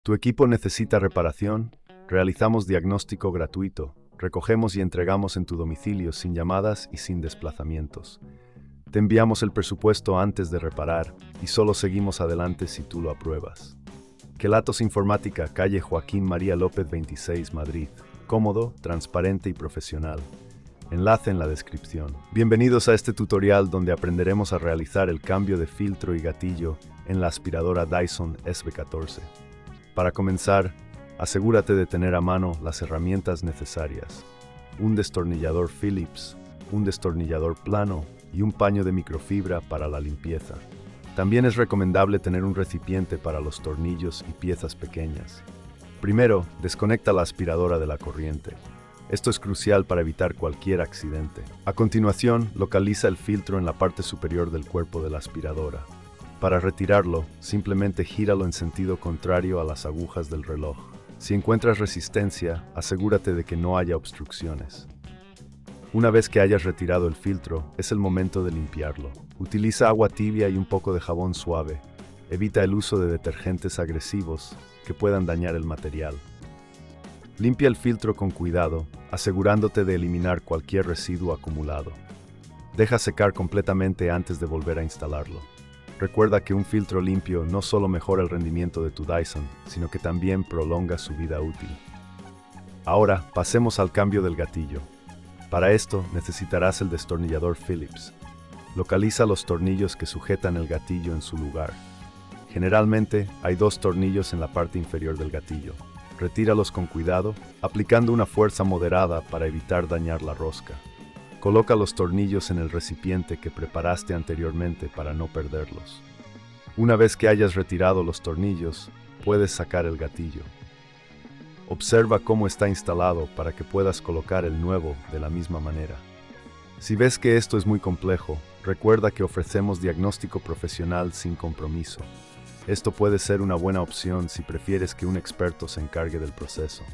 ¿Tu equipo necesita reparación? Realizamos diagnóstico gratuito. Recogemos y entregamos en tu domicilio sin llamadas y sin desplazamientos. Te enviamos el presupuesto antes de reparar y solo seguimos adelante si tú lo apruebas. Kelatos Informática, calle Joaquín María López 26, Madrid. Cómodo, transparente y profesional. Enlace en la descripción. Bienvenidos a este tutorial donde aprenderemos a realizar el cambio de filtro y gatillo en la aspiradora Dyson SV14. Para comenzar, asegúrate de tener a mano las herramientas necesarias. Un destornillador Phillips, un destornillador plano y un paño de microfibra para la limpieza. También es recomendable tener un recipiente para los tornillos y piezas pequeñas. Primero, desconecta la aspiradora de la corriente. Esto es crucial para evitar cualquier accidente. A continuación, localiza el filtro en la parte superior del cuerpo de la aspiradora. Para retirarlo, simplemente gíralo en sentido contrario a las agujas del reloj. Si encuentras resistencia, asegúrate de que no haya obstrucciones. Una vez que hayas retirado el filtro, es el momento de limpiarlo. Utiliza agua tibia y un poco de jabón suave. Evita el uso de detergentes agresivos que puedan dañar el material. Limpia el filtro con cuidado, asegurándote de eliminar cualquier residuo acumulado. Deja secar completamente antes de volver a instalarlo. Recuerda que un filtro limpio no solo mejora el rendimiento de tu Dyson, sino que también prolonga su vida útil. Ahora, pasemos al cambio del gatillo. Para esto, necesitarás el destornillador Phillips. Localiza los tornillos que sujetan el gatillo en su lugar. Generalmente, hay dos tornillos en la parte inferior del gatillo. Retíralos con cuidado, aplicando una fuerza moderada para evitar dañar la rosca. Coloca los tornillos en el recipiente que preparaste anteriormente para no perderlos. Una vez que hayas retirado los tornillos, puedes sacar el gatillo. Observa cómo está instalado para que puedas colocar el nuevo de la misma manera. Si ves que esto es muy complejo, recuerda que ofrecemos diagnóstico profesional sin compromiso. Esto puede ser una buena opción si prefieres que un experto se encargue del proceso.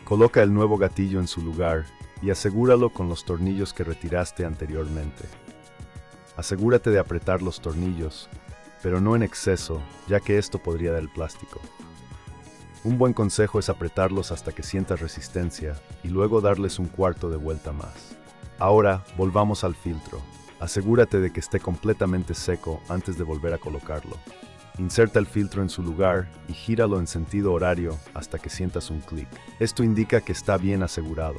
Coloca el nuevo gatillo en su lugar y asegúralo con los tornillos que retiraste anteriormente. Asegúrate de apretar los tornillos, pero no en exceso, ya que esto podría dar el plástico. Un buen consejo es apretarlos hasta que sientas resistencia y luego darles un cuarto de vuelta más. Ahora, volvamos al filtro. Asegúrate de que esté completamente seco antes de volver a colocarlo. Inserta el filtro en su lugar y gíralo en sentido horario hasta que sientas un clic. Esto indica que está bien asegurado.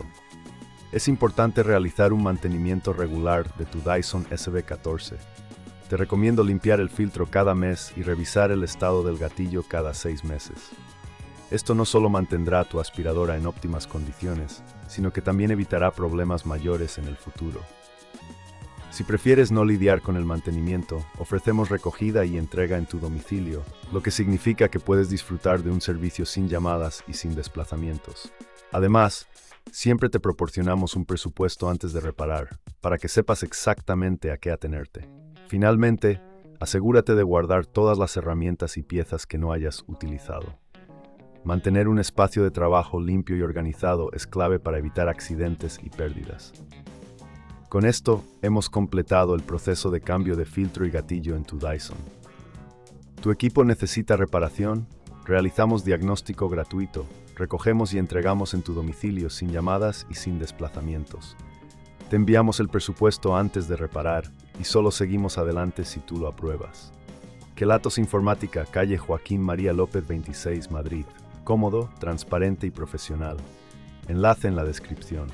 Es importante realizar un mantenimiento regular de tu Dyson SV14. Te recomiendo limpiar el filtro cada mes y revisar el estado del gatillo cada 6 meses. Esto no solo mantendrá tu aspiradora en óptimas condiciones, sino que también evitará problemas mayores en el futuro. Si prefieres no lidiar con el mantenimiento, ofrecemos recogida y entrega en tu domicilio, lo que significa que puedes disfrutar de un servicio sin llamadas y sin desplazamientos. Además, siempre te proporcionamos un presupuesto antes de reparar, para que sepas exactamente a qué atenerte. Finalmente, asegúrate de guardar todas las herramientas y piezas que no hayas utilizado. Mantener un espacio de trabajo limpio y organizado es clave para evitar accidentes y pérdidas. Con esto, hemos completado el proceso de cambio de filtro y gatillo en tu Dyson. ¿Tu equipo necesita reparación? Realizamos diagnóstico gratuito. Recogemos y entregamos en tu domicilio sin llamadas y sin desplazamientos. Te enviamos el presupuesto antes de reparar y solo seguimos adelante si tú lo apruebas. Kelatos Informática, calle Joaquín María López 26, Madrid. Cómodo, transparente y profesional. Enlace en la descripción.